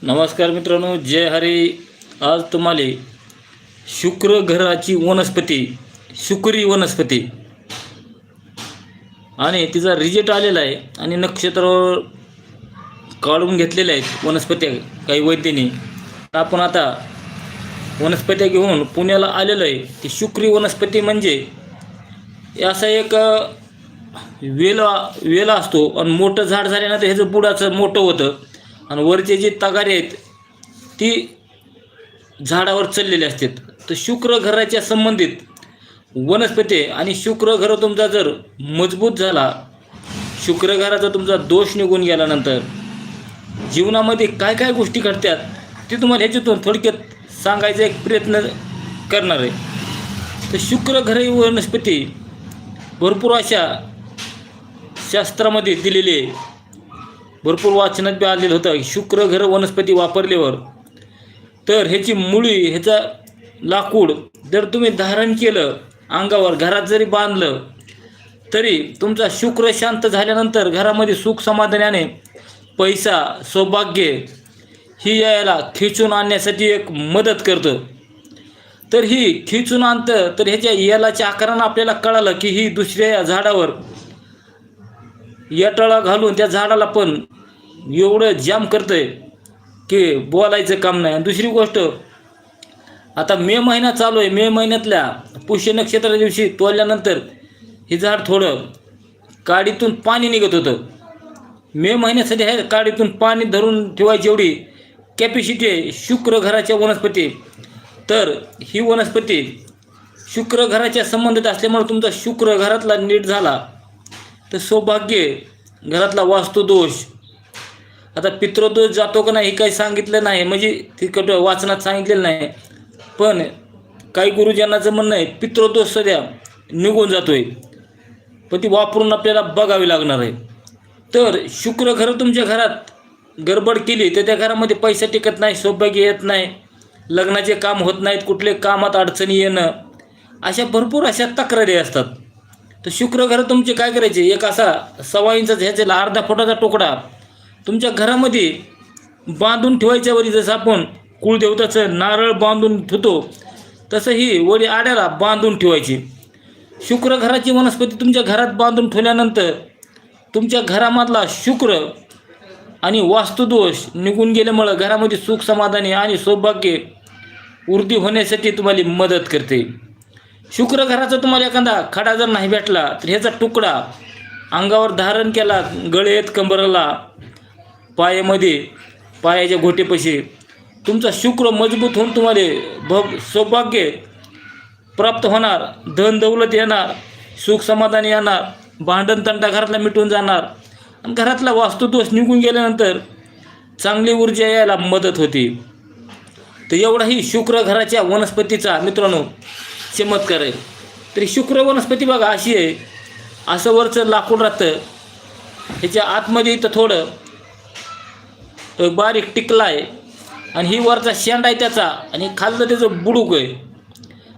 नमस्कार मित्रांनो, जय हरी. आज तुम्हाला शुक्र ग्रहाची वनस्पती, शुक्री वनस्पती आणि तिचा रिजल्ट आलेला आहे आणि नक्षत्रावर काढून घेतलेल्या आहेत वनस्पत्या काही वैद्यांनी. आपण आता वनस्पत्या घेऊन पुण्याला आलेलो आहे. ती शुक्री वनस्पती म्हणजे असा एक वेला असतो आणि मोठं झाड झाल्यानंतर ह्याचं बुडाचं मोठं होतं आणि वरचे जे तगारे आहेत ती झाडावर चढलेले असतात. तर शुक्र ग्रहाच्या संबंधित वनस्पती आणि शुक्र ग्रह तुमचा जर मजबूत झाला, शुक्र ग्रहाचा तुमचा दोष निघून गेल्यानंतर जीवनामध्ये काय काय गोष्टी घडतात ते तुम्हाला ह्याच्यातून थोडक्यात सांगायचा एक प्रयत्न करणार आहे. तर शुक्र ग्रह ही वनस्पती भरपूर अशा शास्त्रामध्ये दिलेली आहे, भरपूर वाचनात बी आलेलं होतं. शुक्र ग्रह वनस्पती वापरल्यावर तर ह्याची मुळी, ह्याचा लाकूड जर तुम्ही धारण केलं, अंगावर घरात जरी बांधलं, तरी तुमचा शुक्र शांत झाल्यानंतर घरामध्ये सुख समाधानाने पैसा, सौभाग्य ही यायला खिचून आणण्यासाठी एक मदत करतं. तर ही खिचून आणतं. तर ह्याच्या यालाच्या आकारानं आपल्याला कळालं की ही दुसऱ्या झाडावर यटाळा घालून त्या झाडाला पण एवढं जाम करतंय की बोलायचं काम नाही. आणि दुसरी गोष्ट, आता मे महिना चालू आहे. मे महिन्यातल्या पुष्य नक्षत्राच्या दिवशी तोडल्यानंतर हे झाड थोडं काडीतून पाणी निघत होतं. मे महिन्यासाठी आहे काडीतून पाणी धरून ठेवायची एवढी कॅपॅसिटी आहे शुक्र ग्रहाच्या वनस्पती. तर ही वनस्पती शुक्र ग्रहाच्या संबंधित असल्यामुळे तुमचा शुक्र घरातला नीट झाला तर सौभाग्य, घरातला वास्तुदोष, आता पितृदोष जातो का नाही हे काही सांगितलं नाही, म्हणजे तिकट वाचनात सांगितलेलं नाही. पण काही गुरुजनांचं म्हणणं आहे पितृदोष सध्या निघून जातोय, पण ती वापरून आपल्याला बघावी लागणार आहे. तर शुक्र ग्रह तुमच्या घरात गडबड केली तर त्या घरामध्ये पैसा टिकत नाही, सौभाग्य येत नाही, लग्नाचे काम होत नाहीत, कुठले कामात अडचणी येणं, अशा भरपूर अशा तक्रारी असतात. तर शुक्र ग्रह तुमचे काय करायचे, एक असा 1.25 इंच ह्याचा अर्धा फुटाचा तुकडा तुमच्या घरामध्ये बांधून ठेवायच्या. वरी जसं आपण कुळदेवताचं नारळ बांधून ठेवतो तसं ही वरी आड्याला बांधून ठेवायची. शुक्र ग्रहाची वनस्पती तुमच्या घरात बांधून ठेवल्यानंतर तुमच्या घरामधला शुक्र आणि वास्तुदोष निघून गेल्यामुळं घरामध्ये सुख समाधानी आणि सौभाग्य वृद्धी होण्यासाठी तुम्हाला मदत करते. शुक्र ग्रहाचा तुम्हाला एखादा खडा जर नाही भेटला तर ह्याचा तुकडा अंगावर धारण केला, गळेत, कंबराला, पायामध्ये, पायाच्या घोटेपाशी, तुमचा शुक्र मजबूत होऊन तुम्हाला सौभाग्य प्राप्त होणार, धन दौलत येणार, सुख समाधान येणार, भांडण तंटा घरातला मिटून जाणार आणि घरातला वास्तुदोष निघून गेल्यानंतर चांगली ऊर्जा यायला मदत होती. तर एवढा ही शुक्र घराच्या वनस्पतीचा मित्रांनो चमत्कार आहे. तरी शुक्र वनस्पती बघा अशी आहे, असं वरचं लाकूड राहतं, ह्याच्या आतमध्ये इथं थोडं बारीक टिकला आहे आणि ही वरचा शेंडा आहे त्याचा आणि खाल्लं त्याचं बुडूक आहे.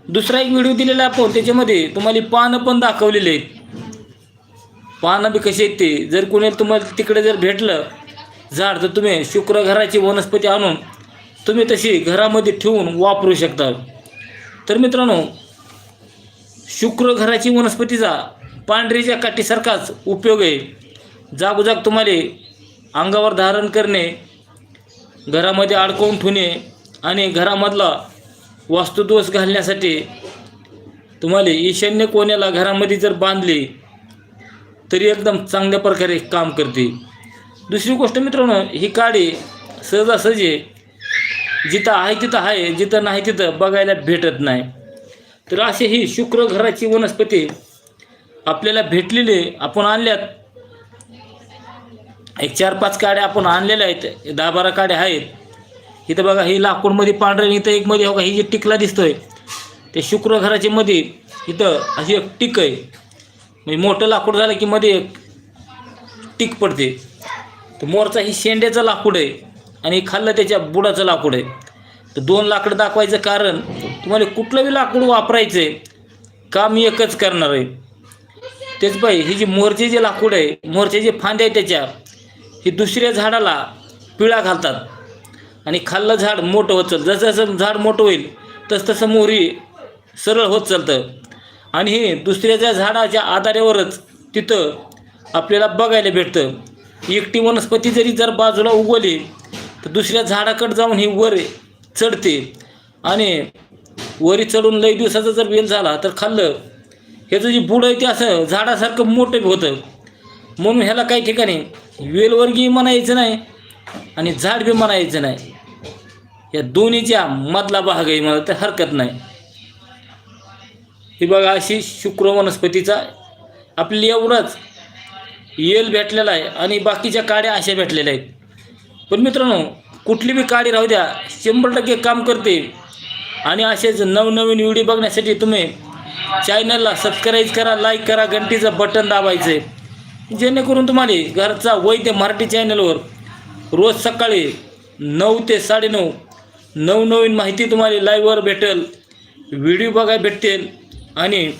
दुसरा एक व्हिडिओ दिलेला आपण, त्याच्यामध्ये तुम्हाला पानं पण दाखवलेले आहेत. पानं बी कशी आहेत ते, जर कोणी तुम्हाला तिकडे जर भेटलं झाड तर तुम्ही शुक्र घराची वनस्पती आणून तुम्ही तशी घरामध्ये ठेवून वापरू शकता. तर मित्रांनो, शुक्र घराची वनस्पतीचा पांढरीच्या काठीसारखाच उपयोग आहे. जागोजाग तुम्हाला अंगावर धारण करणे, घरामध्ये अडकवून ठेवणे आणि घरामधला वास्तुदोष घालण्यासाठी तुम्हाला ईशान्य कोण्याला घरामध्ये जर बांधली तरी एकदम चांगल्या प्रकारे काम करते. दुसरी गोष्ट मित्रांनो, ही काडी सहजासहजी जिथं आहे तिथं आहे, जिथं नाही तिथं बघायला भेटत नाही. तर असे ही शुक्र घराची वनस्पती आपल्याला भेटलेली, आपण आणल्यात एक 4-5 काड्या आपण आणलेल्या आहेत, 10-12 काड्या आहेत. इथं बघा ही लाकूडमध्ये पांढरं, इथं एक मध्ये बघा ही जी टिकला दिसतोय ते शुक्र घराची मध्ये इथं अशी एक टिक आहे, म्हणजे मोठं लाकूड झालं की मध्ये एक टिक पडते. तर मोरचा ही शेंड्याचं लाकूड आहे आणि खाल्लं त्याच्या बुडाचं लाकूड आहे. तर 2 लाकडं दाखवायचं कारण तुम्हाला कुठलं बी लाकूड वापरायचं आहे, काम एकच करणार आहे. तेच बाई ही जी मोहरचे जे लाकूड आहे, मोहरचे जे फांद्या आहे त्याच्या, ही दुसऱ्या झाडाला पिळा घालतात आणि खाल्लं झाड मोठं होत चालतं. जसं जसं झाड मोठं होईल तसं तसं मोहरी सरळ होत चालतं. आणि हे दुसऱ्याच्या झाडाच्या आधारावरच तिथं आपल्याला बघायला भेटतं. एकटी वनस्पती जर बाजूला उगवली तर दुसऱ्या झाडाकडे जाऊन ही वर चढते आणि वरी चढून लई दिवसाचा जर वेल झाला तर खाल्लं ह्याचं जे बुड आहे ते असं झाडासारखं मोठं होतं. म्हणून ह्याला काही ठिकाणी वेलवर्गीय म्हणायचं नाही आणि झाड बी म्हणायचं नाही. या दोन्हीच्या मधला भाग आहे मला तर हरकत नाही. ही बघा अशी शुक्र वनस्पतीचा आपल्याला एवढंच येल भेटलेला आहे आणि बाकीच्या काड्या अशा भेटलेल्या आहेत. पण मित्रांनो कुठली बी काडी राहू द्या 100% काम करते. आणि असेच नवनवीन व्हिडिओ बघण्यासाठी तुम्ही चॅनलला सबस्क्राईब करा, लाईक करा, घंटीचं बटन दाबायचं आहे, जेणेकरून तुम्हाला घरचा वैद्य मराठी चॅनलवर रोज सकाळी 9 ते 9:30 नवनवीन माहिती तुम्हाला लाईव्हवर भेटेल, व्हिडिओ बघायला भेटतील आणि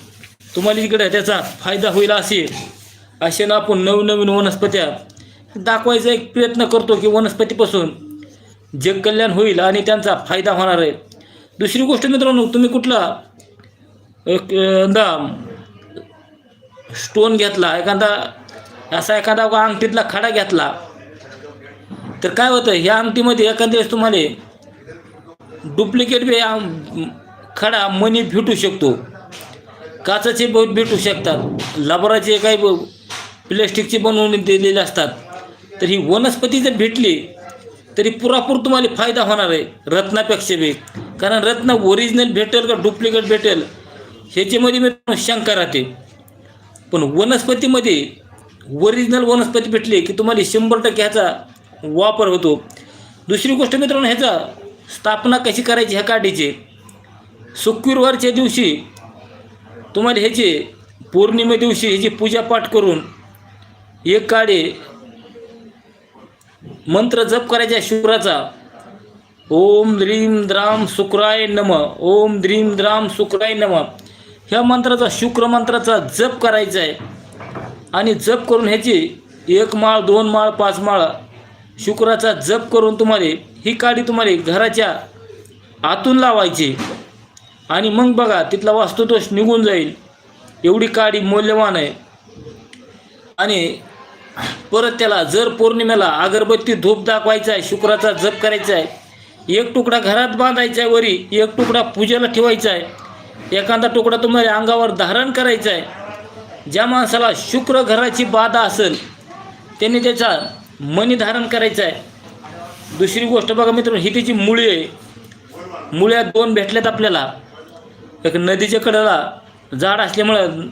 तुम्हाला इकडे त्याचा फायदा होईल. असे ना आपण नवनवीन वनस्पत्या दाखवायचा एक प्रयत्न करतो की वनस्पतीपासून जग कल्याण होईल आणि त्यांचा फायदा होणार आहे. दुसरी गोष्ट मित्रांनो, तुम्ही कुठला एखादा स्टोन घेतला, एखादा अंगठीतला खडा घेतला तर काय होतं, ह्या अंगठीमध्ये एखाद्या वेळेस तुम्हाला डुप्लिकेट बी खडा मनी भेटू शकतो, काचाचे बहुत भेटू शकतात, लबराचे काही प्लॅस्टिकचे बनवून दिलेले असतात. तर ही वनस्पती जर भेटली तरी पुरापूर तुम्हाला फायदा होणार आहे रत्नापेक्षा बी. कारण रत्न ओरिजिनल भेटेल का डुप्लिकेट भेटेल ह्याच्यामध्ये मी शंका राहते. पण वनस्पतीमध्ये ओरिजिनल वनस्पती भेटली की तुम्हाला 100% ह्याचा वापर होतो. दुसरी गोष्ट मित्रांनो, ह्याचा स्थापना कशी करायची ह्या काडीची, शुक्रवारच्या दिवशी तुम्हाला ह्याची पौर्णिमे दिवशी ह्याची पूजापाठ करून एक काडी मंत्र जप करायचा शुक्राचा, ओम द्रीम द्राम शुक्राय नमः, ओम द्रीम द्राम शुक्राय नमः. ह्या मंत्राचा शुक्र मंत्राचा जप करायचा आहे आणि जप करून ह्याची 1 माळ 2 माळ 5 माळ शुक्राचा जप करून तुम्हाला ही काडी तुम्हाला घराच्या आतून लावायची आणि मग बघा तिथला वास्तुदोष निघून जाईल. एवढी काडी मौल्यवान आहे. आणि परत त्याला जर पौर्णिमेला अगरबत्ती धूप दाखवायचा आहे, शुक्राचा जप करायचा आहे, एक तुकडा घरात बांधायचा आहे, वरी एक तुकडा पूजेला ठेवायचा आहे, एखादा तुकडा तुम्हाला अंगावर धारण करायचा आहे. ज्या माणसाला शुक्र घराची बाधा असेल त्यांनी त्याचा मनी धारण करायचा आहे. दुसरी गोष्ट बघा मित्रांनो, ही त्याची मुळी आहे. मुळ्या 2 भेटल्यात आपल्याला. एक नदीच्या कडेला झाड असल्यामुळं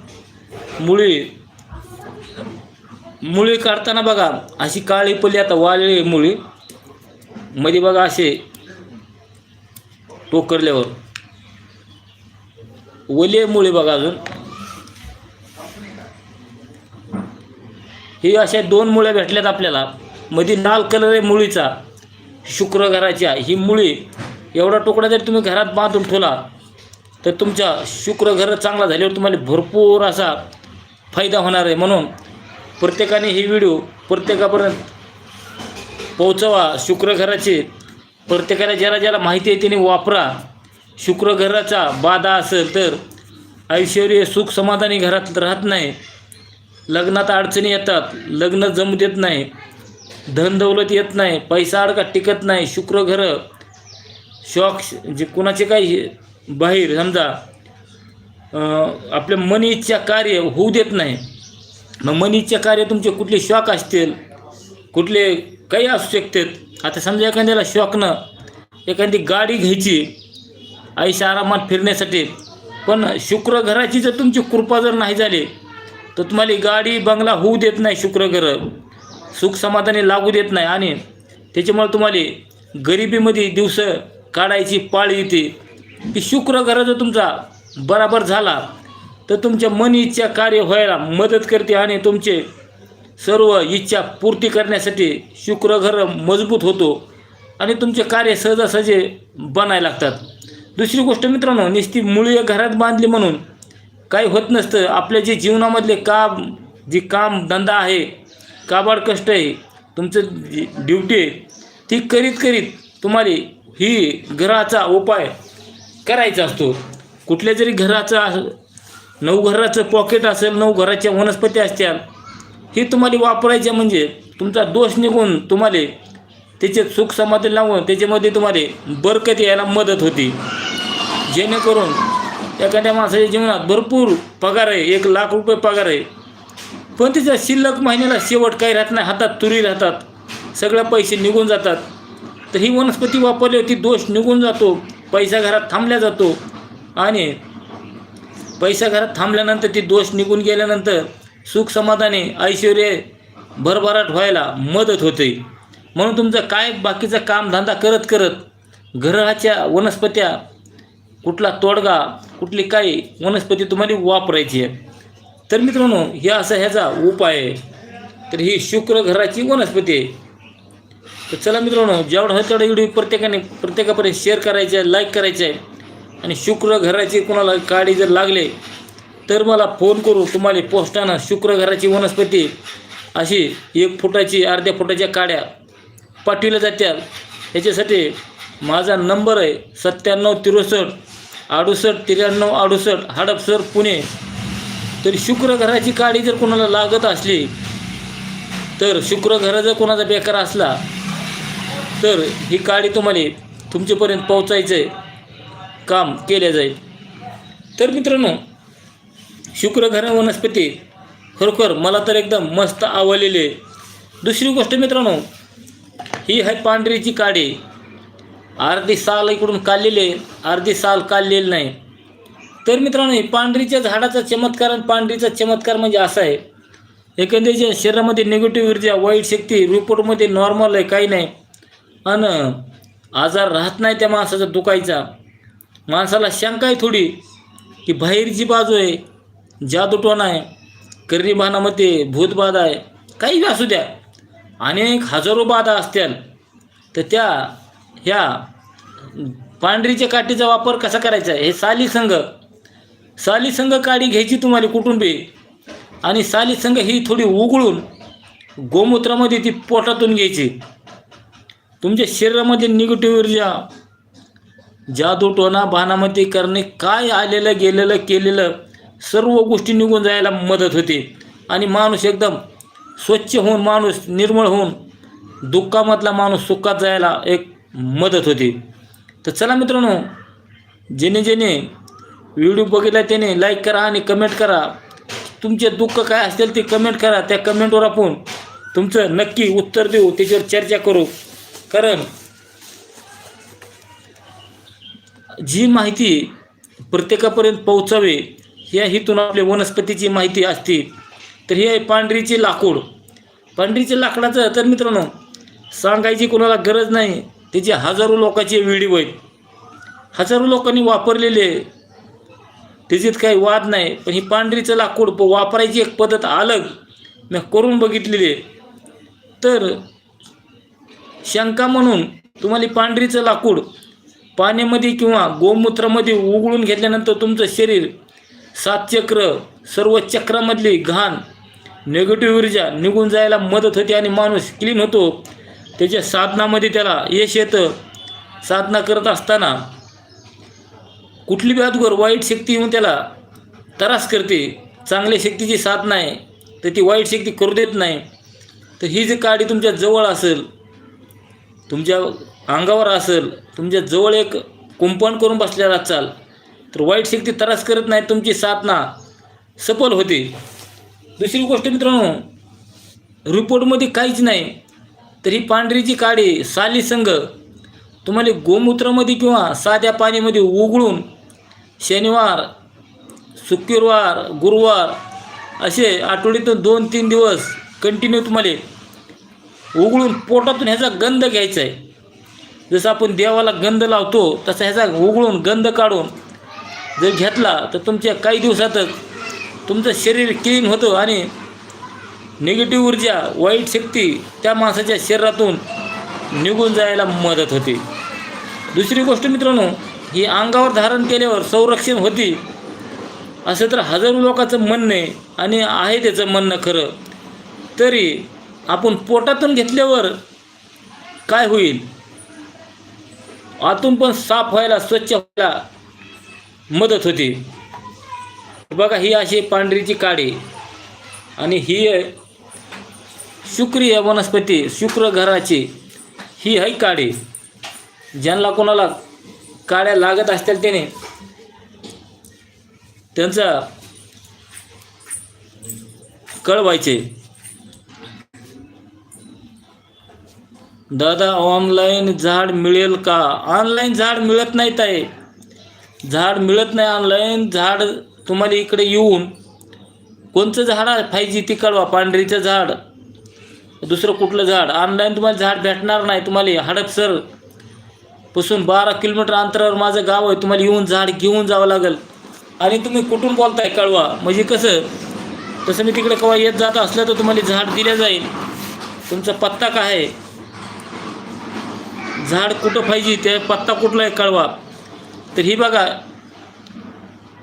मुळी काढताना बघा अशी काळी पडली, आता वाळली मुळी मध्ये बघा असे टोकरल्यावर ओले मुळी बघा. अजून ही अशा 2 मुळ्या भेटल्यात आपल्याला. मध्ये लाल कलर आहे मुळीचा, शुक्र घराच्या. ही मुळी एवढा तुकडा जर तुम्ही घरात बांधून ठेवला तर तुमचा शुक्र घर चांगला झाल्यावर तुम्हाला भरपूर असा फायदा होणार आहे. म्हणून प्रत्येकाने ही व्हिडिओ प्रत्येकापर्यंत पोहोचवा. शुक्र घराचे प्रत्येकाला ज्याला माहिती आहे त्याने वापरा. शुक्र घराचा बाधा असेल तर ऐश्वर्य सुख समाधानी घरात राहत नाही, लग्नात अडचणी येतात, लग्न जमू देत नाही, धन दौलत येत नाही, पैसा अडका टिकत नाही. शुक्र घर शॉक जे कुणाचे काही बाहेर समजा आपल्या मनी इच्छा कार्य होऊ देत नाही. मग मनी इच्छा कार्य तुमचे कुठले शॉक असतील, कुठले काही असू शकतात. आता समजा एखाद्याला शॉकनं एखादी गाडी घ्यायची आयुष्य आरामात फिरण्यासाठी, पण शुक्र घराची जर तुमची कृपा जर नाही झाली तर तुम्हाला गाडी बंगला होऊ देत नाही. शुक्र घर सुख समाधानी लागू देत नाही आणि त्याच्यामुळे तुम्हाला गरिबीमध्ये दिवस काढायची पाळी येते. की शुक्र घर जर तुमचा बराबर झाला तर तुमच्या मन इच्छा कार्य व्हायला मदत करते आणि तुमचे सर्व इच्छा पूर्ती करण्यासाठी शुक्र घर मजबूत होतो आणि तुमचे कार्य सहजासहजी बनायला लागतात. दुसरी गोष्ट मित्रांनो, नुसती मुळी घरात बांधली म्हणून काही होत नसतं. आपल्या जे जीवनामधले काम धंदा आहे, काबाड कष्ट आहे, तुमचं ड्युटी आहे, ती करीत करीत तुम्हाला ही घराचा उपाय करायचा असतो. कुठल्या जरी घराचा 9 घराचं पॉकेट असेल, 9 घराच्या वनस्पती असतील, ही तुम्हाला वापरायच्या म्हणजे तुमचा दोष निघून तुम्हाला त्याचे सुख समाधान लावून त्याच्यामध्ये तुम्हाला बरकत यायला मदत होती. जेणेकरून एखाद्या माणसाच्या जीवनात भरपूर पगार आहे, 1 लाख रुपये पगार आहे, पण तिच्या शिल्लक महिन्याला शेवट काही राहत नाही, हातात तुरी राहतात, सगळे पैसे निघून जातात. तर ही वनस्पती वापरली होती, दोष निघून जातो, पैसा घरात थांबल्या जातो आणि पैसा घरात थांबल्यानंतर ती दोष निघून गेल्यानंतर सुख समाधाने ऐश्वर्य भरभराट व्हायला मदत होते. म्हणून तुमचं काय बाकीचं कामधंदा करत करत घराच्या वनस्पत्या, कुठला तोडगा, कुठली काही वनस्पती तुम्हाला वापरायची आहे. तर मित्रांनो, हे असा ह्याचा उपाय आहे. तर ही शुक्र घराची वनस्पती आहे. तर चला मित्रांनो, जेवढं होतं तेवढं व्हिडिओ प्रत्येकापर्यंत शेअर करायचं आहे, लाईक करायचं आहे. आणि शुक्र घराची कोणाला काडी जर लागले तर मला फोन करू, तुम्हाला पोस्टानं शुक्र घराची वनस्पती अशी 1 फुटाची, अर्ध्या फुटाच्या काड्या पाठविल्या जात्याल. याच्यासाठी माझा नंबर आहे 9763 68 93 68, हडपसर, पुणे. तर शुक्र घराची काडी जर कोणाला लागत असली, तर शुक्र घर जर कोणाचा बेकार असला तर ही काडी तुम्हाला तुमच्यापर्यंत पोहोचायचं काम केले जाईल. तर मित्रांनो, शुक्र घर वनस्पती खरोखर मला तर एकदम मस्त आवडलेली आहे. दुसरी गोष्ट मित्रांनो, ही आहे पांढरीची काडी. अर्धी साल इकडून काढलेली, अर्धी साल काढलेली नाही. तर मित्रांनो, ही पांढरीच्या झाडाचा चमत्कार आणि पांढरीचा चमत्कार म्हणजे असा आहे, एखाद्याच्या शरीरामध्ये निगेटिव्ह ऊर्जा, वाईट शक्ती रिपोर्टमध्ये नॉर्मल आहे, काही नाही, आणि आजार राहत नाही त्या माणसाचा दुखायचा. माणसाला शंका आहे थोडी की बाहेरची बाजू आहे, जादूटोणा आहे, कर्णीबाणामध्ये भूतबाधा आहे, काही असू द्या, अनेक हजारो बाधा असतील. तर ह्या पांढरीच्या काठीचा वापर कसा करायचा आहे, हे सालीसंग काडी घ्यायची तुम्हाला कुठून बी, आणि सालीसंग ही थोडी उघळून गोमूत्रामध्ये ती पोटातून घ्यायची. तुमच्या शरीरामध्ये निगेटिव्ह ऊर्जा, जादूटोणा, बाणामती करणे, काय आलेलं गेलेलं केलेलं सर्व गोष्टी निघून जायला मदत होते आणि माणूस एकदम स्वच्छ होऊन, माणूस निर्मळ होऊन, दुःखामधला माणूस सुखात जायला एक मदत होते. तर चला मित्रांनो, ज्याने व्हिडिओ बघितला त्याने लाईक करा आणि कमेंट करा. तुमचे दुःख काय असेल ते कमेंट करा, त्या कमेंटवर आपण तुमचं नक्की उत्तर देऊ, त्याच्यावर चर्चा करू. कारण जी माहिती प्रत्येकापर्यंत पोहोचावी ह्या हेतून आपल्या वनस्पतीची माहिती असते. तर हे आहे पांढरीचे लाकूड. पांढरीच्या लाकडाचं तर मित्रांनो सांगायची कोणाला गरज नाही, त्याचे हजारो लोकांचे व्हिडिओ आहेत, हजारो लोकांनी वापरलेले, त्याच्यात काही वाद नाही. पण ही पांढरीचं लाकूड वापरायची एक पद्धत अलग मी करून बघितलेली आहे. तर शंका म्हणून तुम्हाला पांढरीचं लाकूड पाण्यामध्ये किंवा गोमूत्रामध्ये उघळून घेतल्यानंतर तुमचं शरीर 7 चक्र, सर्व चक्रामधली घाण, निगेटिव्ह ऊर्जा निघून जायला मदत होते आणि माणूस क्लीन होतो. त्याच्या साधनामध्ये त्याला यश येतं. साधना करत असताना कुठली बी अगोदर वाईट शक्ती येऊन त्याला त्रास करते. चांगल्या शक्तीची साधना आहे तर ती वाईट शक्ती करू देत नाही. तर ही जी काडी तुमच्या जवळ असेल, तुमच्या अंगावर असेल, तुमच्या जवळ एक कुंपण करून बसलेला असाल, तर वाईट शक्ती त्रास करत नाही, तुमची साधना सफल होते. दुसरी गोष्ट मित्रांनो, रिपोर्टमध्ये काहीच नाही, तर ही पांढरीची काडी सालीसंग तुम्हाला गोमूत्रामध्ये किंवा साध्या पाण्यामध्ये उघळून शनिवार, शुक्रवार, गुरुवार असे आठवड्यातून 2-3 दिवस कंटिन्यू तुम्हाला उघळून पोटातून ह्याचा गंध घ्यायचा आहे. जसं आपण देवाला गंध लावतो तसा ह्याचा उघळून गंध काढून जर घेतला तर तुमच्या काही दिवसातच तुमचं शरीर क्लीन होतं आणि निगेटिव्ह ऊर्जा, वाईट शक्ती त्या माणसाच्या शरीरातून निघून जायला मदत होते. दुसरी गोष्ट मित्रांनो, ही अंगावर धारण केल्यावर संरक्षण होती. असं तर हजारो लोकांचं म्हणणं आहे आणि आहे त्याचं म्हणणं खरं. तरी आपण पोटातून घेतल्यावर काय होईल, आतून पण साफ व्हायला, स्वच्छ व्हायला मदत होते. बघा, ही अशी पांढरीची काडी आणि ही आहे शुक्री या वनस्पती, शुक्र घराची ही आहे काडी. ज्यांना कोणाला काड्या लागत असतील त्याने त्यांचा कळवायचे. दादा ऑनलाईन झाड मिळेल का? ऑनलाईन झाड मिळत नाहीत आहे, झाड मिळत नाही ऑनलाईन. झाड तुम्हाला इकडे येऊन कोणतं झाड पाहिजे ती कळवा. पांढरीचं झाड, दुसरं कुठलं झाड, ऑनलाईन तुम्हाला झाड भेटणार नाही. तुम्हाला हडपसर पासून 12 किलोमीटर अंतरावर माझं गाव आहे, तुम्हाला येऊन झाड घेऊन जावं लागेल. आणि तुम्ही कुठून बोलताय कळवा, म्हणजे कसं तसं मी तिकडे केव्हा येत जात असलं तर तुम्हाला झाड दिलं जाईल. तुमचा पत्ता काय आहे, झाड कुठं पाहिजे, ते पत्ता कुठला आहे कळवा. तर ही बघा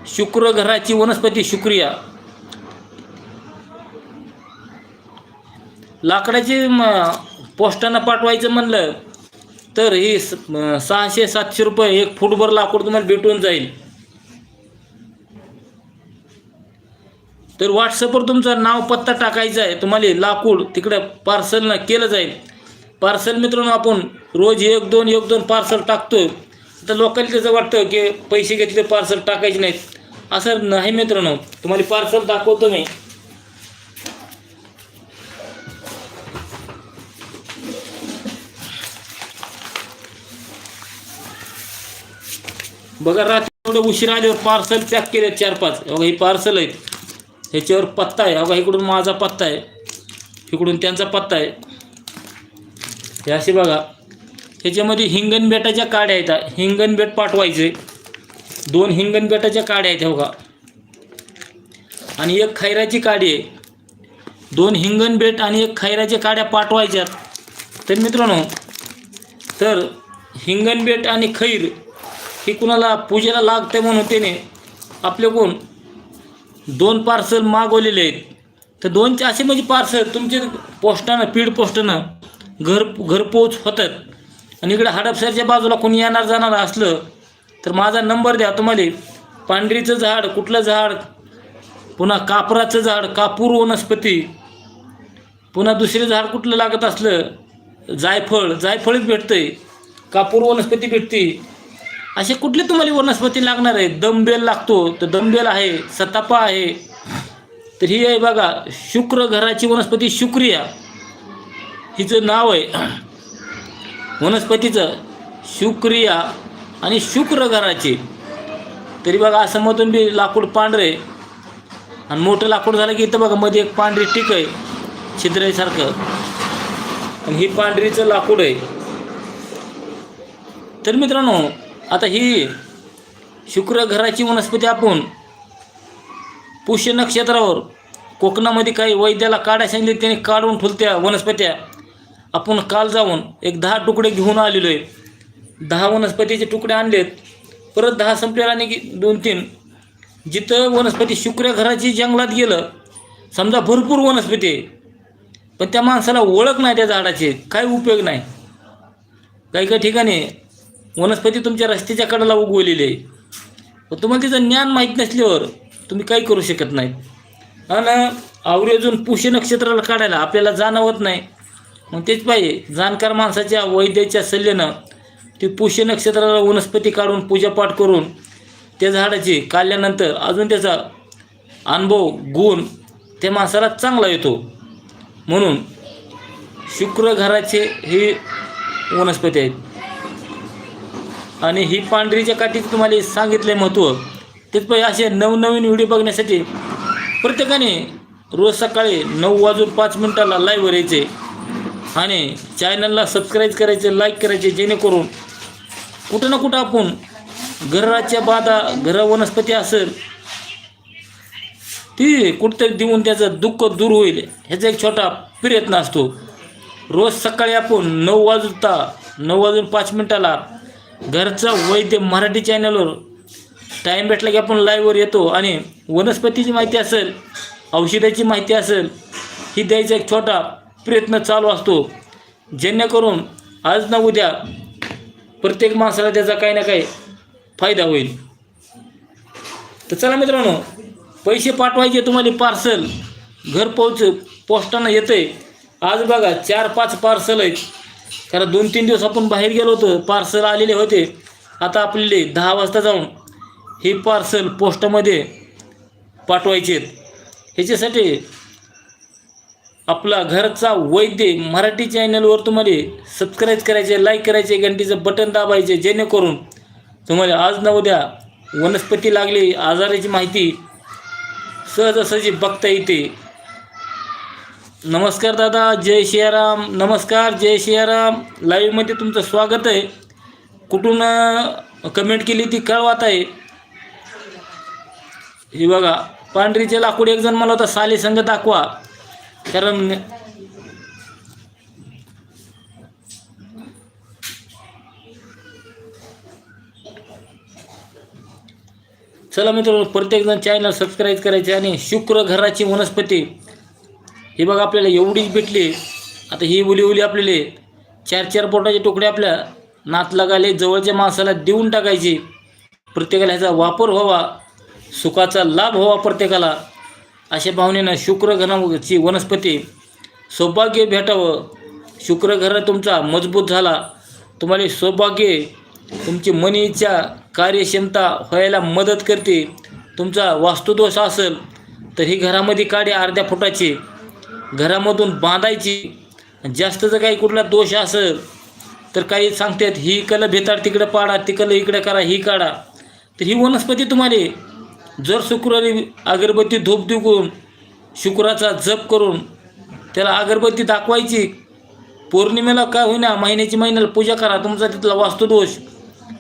शुक्र घराची वनस्पती शुक्रिया. लाकडाची पोस्टानं पाठवायचं म्हणलं तर ही 600-700 रुपये, 1 फूटभर लाकूड तुम्हाला भेटून जाईल. तर व्हॉट्सअपवर तुमचं नाव पत्ता टाकायचा आहे, तुम्हाला लाकूड तिकडे पार्सल केलं जाईल. पार्सल मित्रांनो आपण रोज 1-2 पार्सल टाकतो. तर लोकांना त्याचं वाटतं की पैसे घेतले पार्सल टाकायचे नाहीत. असं नाही मित्रांनो, तुम्हाला पार्सल दाखवतो मी. बघा, रात्री एवढं उशीर आल्यावर पार्सल पॅक केले 4-5. बघा ही पार्सल आहेत, ह्याच्यावर पत्ता आहे. बघा इकडून माझा पत्ता आहे, इकडून त्यांचा पत्ता आहे. हे असे बघा, ह्याच्यामध्ये हिंगणबेटाच्या काड्या आहेत. हिंगणबेट पाठवायचे, 2 हिंगणबेटाच्या काड्या आहेत बघा, आणि 1 खैराची काडी आहे. 2 हिंगणबेट आणि 1 खैराच्या काड्या पाठवायच्यात. तर मित्रांनो, तर हिंगणबेट आणि खैर ही कुणाला पूजेला लागते म्हणून त्याने आपल्याकडून 2 पार्सल मागवलेले आहेत. तर 2चे असे म्हणजे पार्सल तुमचे पोस्टानं, स्पीड पोस्टानं घरपोच होतात. आणि इकडे हडपसरच्या बाजूला कोणी येणार जाणार असलं तर माझा नंबर द्या. तुम्हाला पांढरीचं झाड, कुठलं झाड, पुन्हा कापराचं झाड, कापूर वनस्पती, पुन्हा दुसरे झाड कुठलं लागत असलं, जायफळच भेटतंय, कापूर वनस्पती भेटते. असे कुठले तुम्हाला वनस्पती लागणार आहे. दमबेल लागतो तर दमबेल आहे, सतापा आहे. तर ही आहे बघा शुक्र घराची वनस्पती शुक्रिया, हिचं नाव आहे वनस्पतीचं शुक्रिया आणि शुक्र घराची. तरी बघा असं मधून बी लाकूड पांढरे आणि मोठं लाकूड झालं की इथं बघा मध्ये एक पांढरी टीक आहे छिद्रासारखं, आणि ही पांढरीचं लाकूड आहे. तर मित्रांनो, आता ही शुक्र घराची वनस्पती आपण पुष्य नक्षत्रावर कोकणामध्ये काही वैद्याला काढायला सांगितले, त्याने काढून ठेवत्या वनस्पत्या. आपण काल जाऊन एक 10 तुकडे घेऊन आलेलो आहे. 10 वनस्पतीचे तुकडे आणलेत, परत 10 संपल्यावर आणि 2-3. जिथं वनस्पती शुक्र घराची जंगलात गेलं, समजा भरपूर वनस्पती आहे, पण त्या माणसाला ओळख नाही त्या झाडाची, काही उपयोग नाही. काही ठिकाणी वनस्पती तुमच्या रस्त्याच्या कडेला उगवलेली आहे, पण तुम्हाला तिचं ज्ञान माहीत नसल्यावर तुम्ही काही करू शकत नाही. आणि आवर्जून पुष्य नक्षत्राला काढायला आपल्याला जाणवत नाही. मग तेच पाहिजे जाणकार माणसाच्या वैद्याच्या सल्ल्यानं ती पुष्य नक्षत्राला वनस्पती काढून पूजापाठ करून त्या झाडाची काढल्यानंतर अजून त्याचा अनुभव गुण त्या माणसाला चांगला येतो. म्हणून शुक्र घराचे ही वनस्पती आहेत. आणि ही पांढरीच्या काठीचं तुम्हाला सांगितलं आहे महत्त्व. तेच पाहिजे असे नवनवीन व्हिडिओ बघण्यासाठी प्रत्येकाने रोज सकाळी 9:05 लाईव्हवर यायचे आणि चॅनलला सबस्क्राईब करायचे, लाईक करायचे, जेणेकरून कुठं ना कुठं आपण घराच्या बाधा, वनस्पती असेल ती कुठंतरी देऊन त्याचं दुःख दूर होईल, ह्याचा एक छोटा प्रयत्न असतो. रोज सकाळी आपण 9:05 घरचा वैद्य मराठी चॅनलवर टाईम भेटला की आपण लाईव्हवर येतो आणि वनस्पतीची माहिती असेल, औषधाची माहिती असेल, ही द्यायचा एक छोटा प्रयत्न चालू असतो, जेणेकरून आज ना उद्या प्रत्येक माणसाला त्याचा काही ना काही फायदा होईल. तर चला मित्रांनो, पैसे पाठवायचे तुम्हाला, पार्सल घर पोस्टानं येतं आहे. आज बघा 4-5 पार्सल आहेत, कारण 2-3 दिवस आपण बाहेर गेलो होतो, पार्सल आलेले होते. आता आपल्याला 10 वाजता जाऊन हे पार्सल पोस्टामध्ये पाठवायचे आहेत. ह्याच्यासाठी आपला घरचा वैद्य मराठी चॅनलवर तुम्हाला सबस्क्राईब करायचे, लाईक करायचे, घंटीचं बटन दाबायचे, जेणेकरून तुम्हाला आज ना उद्या वनस्पती लागली आजाराची माहिती सहजासहजी बघता येते. नमस्कार दादा, जय सियाराम. नमस्कार, जय सियाराम. लाईव्हमध्ये तुमचं स्वागत आहे. कुठून कमेंट केली ती कळवत आहे. हे बघा, पांढरीचे लाकूड एक जण मला होता साली संघ दाखवा, कारण चला मित्रांनो, प्रत्येकजण चॅनल सबस्क्राईब करायचे. आणि शुक्र घराची वनस्पती ही बघा आपल्याला एवढीच भेटली. आता ही उली आपल्याला 4-4 बोटाचे तुकडे आपल्या नात लागाले जवळच्या माणसाला देऊन टाकायची. प्रत्येकाला ह्याचा वापर व्हावा, सुखाचा लाभ व्हावा प्रत्येकाला, अशा भावनेनं शुक्र घराची वनस्पती सौभाग्य भेटावं. शुक्र घर तुमचा मजबूत झाला, तुम्हाला सौभाग्य, तुमची मनी इच्छा, कार्यक्षमता व्हायला मदत करते. तुमचा वास्तुदोष असेल तर ही घरामध्ये काडी अर्ध्या फुटाची घरामधून बांधायची. जास्त जर काही कुठला दोष असेल तर काही सांगतात ही कलं भेताड तिकडं पाडा, तिकडं इकडे करा, ही काढा. तर ही वनस्पती तुम्हाला जर शुक्रवारी अगरबत्ती धूप देऊन शुक्राचा जप करून त्याला अगरबत्ती दाखवायची, पौर्णिमेला काय होईना महिन्याला पूजा करा, तुमचा तिथला वास्तुदोष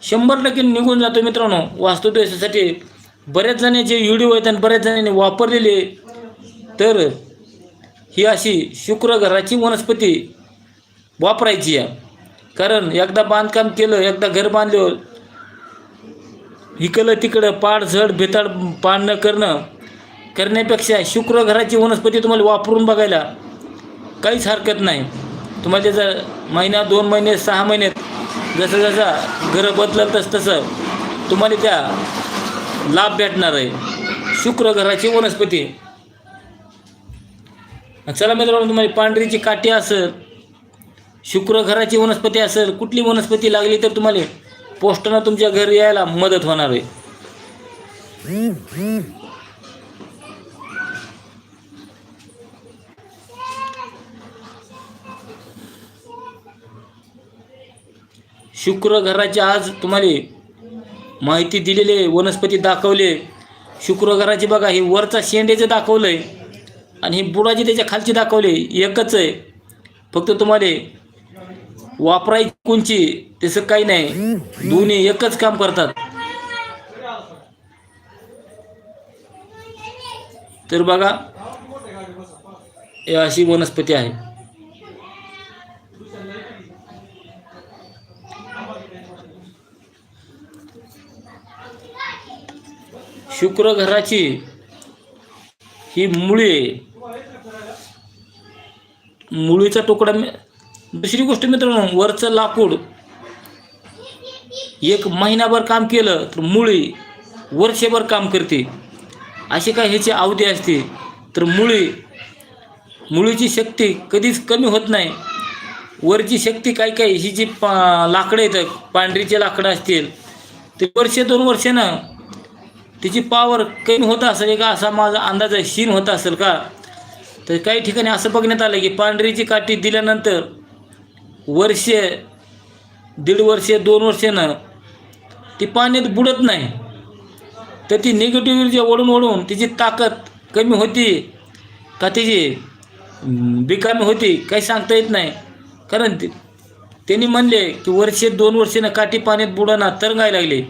100% निघून जातो. मित्रांनो, वास्तुदोषासाठी बऱ्याच जणांचे व्हिडिओ आहेत आणि बऱ्याच जणांनी वापरलेले. तर ही अशी शुक्र घराची वनस्पती वापरायची आहे. कारण एकदा बांधकाम केलं, एकदा घर बांधलं, इकडं तिकडं पाड झड भेताड पाडणं करण्यापेक्षा शुक्र घराची वनस्पती तुम्हाला वापरून बघायला काहीच हरकत नाही. तुम्हाला त्याचा महिना, 2 महिने, 6 महिन्यात जसं घरं बदलल तसं तुम्हाला त्या लाभ भेटणार आहे. शुक्र घराची वनस्पती. चला मित्रांनो, तुम्हाला पांढरीची काठी असेल, शुक्र घराची वनस्पती असेल, कुठली वनस्पती लागली तर तुम्हाला पोस्टानं तुमच्या घरी यायला मदत होणार आहे. शुक्र घराची आज तुम्हाला माहिती दिलेली, वनस्पती दाखवले. शुक्र घराची बघा, ही वरचा शेंड्याचं दाखवलं आहे आणि ही बुडाची त्याच्या खालची दाखवले, एकच आहे. फक्त तुम्हाला वापरायची कोणची तसं काही नाही, दोन्ही एकच काम करतात. तर बघा, ही अशी वनस्पती आहे. शुक्र घराची ही मुळीचा तुकडा. दुसरी गोष्ट मित्रांनो, वरचं लाकूड 1 महिनाभर काम केलं तर मुळी वर्षभर काम करते. अशी काय ह्याची अवधी असते. तर मुळीची शक्ती कधीच कमी होत नाही. वरची शक्ती काय ही जी लाकडं येतात, पांढरीचे लाकडं असतील, ते 1-2 वर्षानं तिची पावर कमी होत असेल का, असा माझा अंदाज आहे. क्षीण होत असेल का. तर काही ठिकाणी असं बघण्यात आलं की पांढरीची काठी दिल्यानंतर वर्ष, 1.5 वर्ष, 2 वर्षानं ती पाण्यात बुडत नाही. तर ती निगेटिव्ह ऊर्जा ओढून तिची ताकद कमी होती का तिची बिकामी होती, काही सांगता येत नाही. कारण त्यांनी म्हणले की 1-2 वर्षानं काठी पाण्यात बुडाना तरंगायला लागले.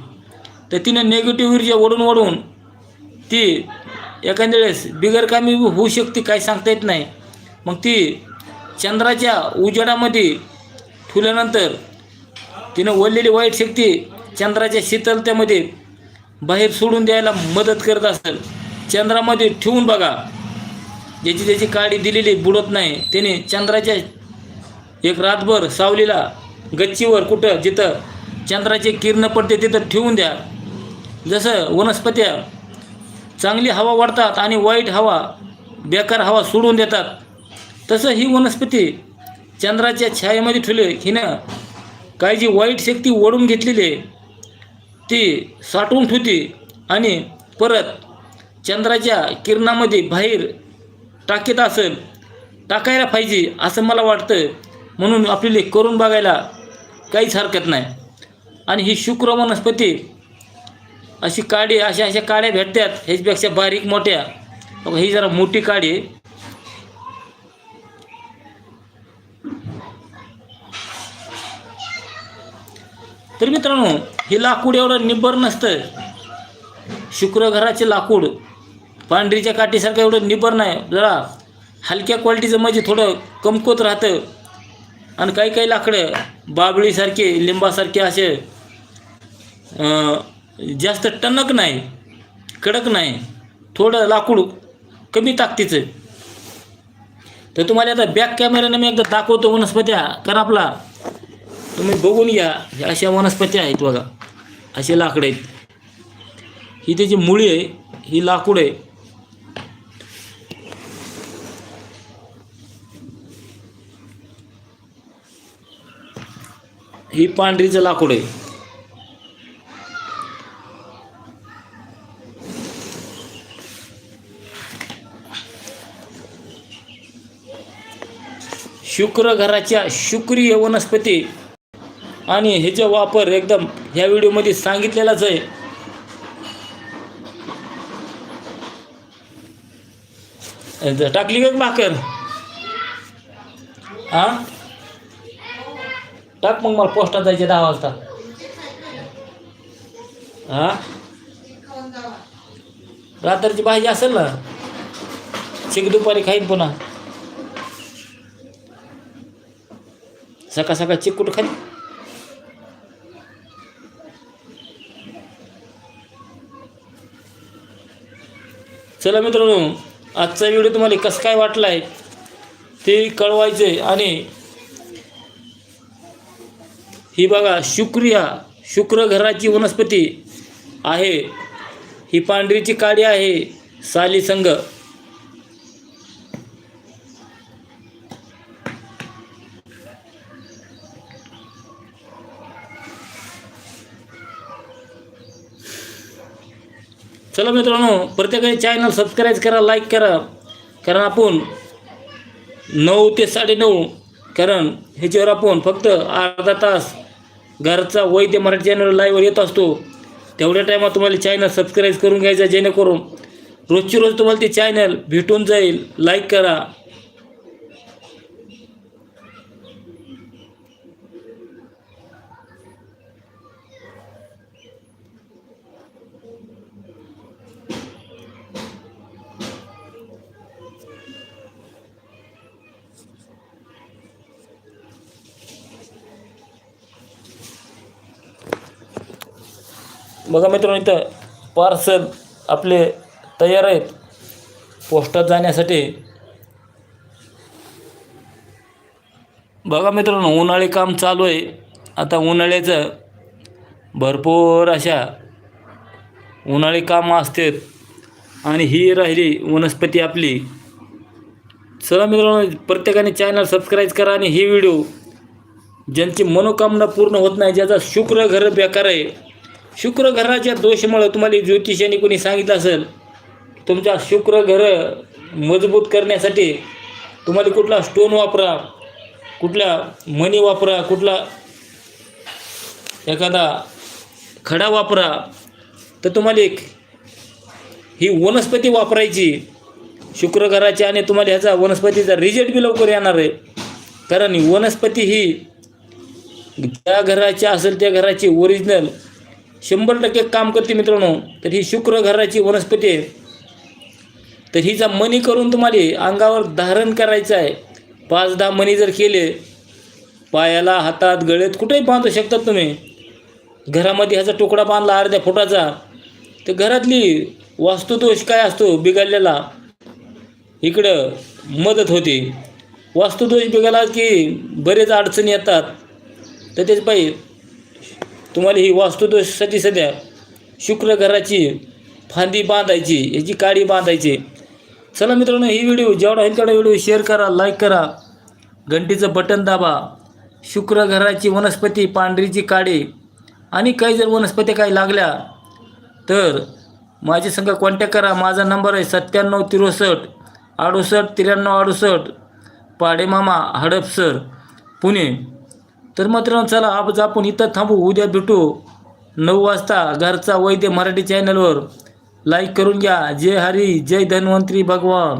तर तिनं निगेटिव्ह ऊर्जा ओढून ती एखाद्या वेळेस बिगरकामी होऊ शकते, काही सांगता येत नाही. मग ती चंद्राच्या उजेडामध्ये ठेवल्यानंतर तिनं ओढलेली वाईट शक्ती चंद्राच्या शीतलतेमध्ये बाहेर सोडून द्यायला मदत करत असेल, चंद्रामध्ये ठेवून बघा. ज्याची ज्याची काडी दिलेली बुडत नाही त्याने चंद्राच्या एक रातभर सावलीला गच्चीवर कुठं जिथं चंद्राचे किरण पडते तिथं ठेवून द्या. जसं वनस्पत्या चांगली हवा वाढतात आणि वाईट हवा बेकार हवा सोडून देतात, तसं ही वनस्पती चंद्राच्या छायेमध्ये ठेवले हिनं काही जी वाईट शक्ती ओढून घेतलेली आहे ती साठवून ठेवते आणि परत चंद्राच्या किरणामध्ये बाहेर टाकीत असेल, टाकायला पाहिजे असं मला वाटतं. म्हणून आपल्याला करून बघायला काहीच हरकत नाही. आणि ही शुक्र वनस्पती अशी काडी अशा काड्या भेटतात ह्याच्यापेक्षा बारीक मोठ्या. ही जरा मोठी काडी आहे. तर मित्रांनो, हे लाकूड एवढं निब्बर नसतं. शुक्र घराचे लाकूड पांढरीच्या काठीसारखं एवढं निब्बर नाही, जरा हलक्या क्वालिटीचं म्हणजे थोडं कमकुवत राहतं. आणि काही काही लाकडं बाबळीसारखे लिंबासारखे असे जास्त टणक नाही, कडक नाही, थोडं लाकूड कमी ताकदीचं. तर तुम्हाला आता बॅक कॅमेऱ्यानं मी एकदा दाखवतो वनस्पत्या, कारण आपला तुम्ही बघून घ्या. अशा वनस्पत्या आहेत बघा, असे लाकडं आहेत. ही त्याची मुळी आहे, ही लाकूड आहे. ही पांढरीचं लाकूड आहे. शुक्र घराच्या शुक्रीय वनस्पती आणि ह्याचा वापर एकदम ह्या व्हिडिओमध्ये सांगितलेलाच आहे. टाकली का भाकर? हां, टाक मग, मला पोस्टात जायचे 10 वाजता. हां, रात्रीची भाजी असेल ना, शिक दुपारी खाईन पुन्हा. सकाळ सकाळ चिकूट खाईन. चला मित्रांनो, आजचा व्हिडिओ तुम्हाला कसं काय वाटला आहे ते कळवायचं आहे. आणि ही बघा शुक्र घराची वनस्पती आहे. ही पांढरीची काडी आहे साली संघ. चला मित्रांनो, प्रत्येकाने चॅनल सबस्क्राईब करा, लाईक करा. कारण आपण 9 ते 9:30, कारण ह्याच्यावर आपण फक्त अर्धा तास घरचा वैद्य मराठी चॅनल लाईव्हवर येत असतो. तेवढ्या टायमात तुम्हाला चॅनल सबस्क्राईब करून घ्यायचा, जेणेकरून रोजची रोज तुम्हाला ते चॅनल भेटून जाईल. लाईक करा. बघा मित्रांनो, इथं पार्सल आपले तयार आहेत पोस्टात जाण्यासाठी. बघा मित्रांनो, उन्हाळी काम चालू आहे. आता उन्हाळ्याचं भरपूर अशा उन्हाळी कामं असतात आणि ही राहिली वनस्पती आपली. चला मित्रांनो, प्रत्येकाने चॅनल सबस्क्राईब करा. आणि ही व्हिडिओ ज्यांची मनोकामना पूर्ण होत नाही, ज्याचा शुक्र घर बेकार आहे, शुक्र घराच्या दोषामुळे तुम्हाला ज्योतिषाने कोणी सांगितलं असेल तुमच्या शुक्र घर मजबूत करण्यासाठी तुम्हाला कुठला स्टोन वापरा, कुठला मणी वापरा, कुठला एखादा खडा वापरा, तर तुम्हाला ही वनस्पती वापरायची शुक्र घराची. आणि तुम्हाला ह्याचा वनस्पतीचा रिझल्ट बी लवकर येणार आहे. कारण वनस्पती ही ज्या घराची असेल त्या घराची ओरिजिनल 100% काम करते मित्रांनो. तर ही शुक्र घराची वनस्पती आहे. तर हिचा मणी करून तुम्हाला अंगावर धारण करायचं आहे. 5-10 मणी जर केले, पायाला, हातात, गळ्यात कुठेही बांधू शकतात तुम्ही. घरामध्ये ह्याचा तुकडा बांधला अर्ध्या फुटाचा, तर घरातली वास्तुदोष काय असतो बिघडलेला इकडं मदत होते. वास्तुदोष बिघडला की बरेच अडचणी येतात. तर त्याच पाहिजे तुम्हाला ही वास्तुदोषासाठी सध्या शुक्र घराची फांदी बांधायची, याची काडी बांधायची. चला मित्रांनो, ही व्हिडिओ जेवढा होईल तेवढा व्हिडिओ शेअर करा, लाईक करा, घंटीचं बटन दाबा. शुक्र घराची वनस्पती, पांढरीची काडी आणि काही जर वनस्पती काही लागल्या तर माझी संग कॉन्टॅक्ट करा. माझा नंबर आहे 9763 68 93 68, पाडेमामा हडपसर पुणे. तर मित्रांनो चला आज आपण इथं थांबू. उद्या भेटू 9 वाजता घरचा वैद्य मराठी चॅनलवर. लाईक करून घ्या. जय हरी, जय धन्वंतरी भगवान.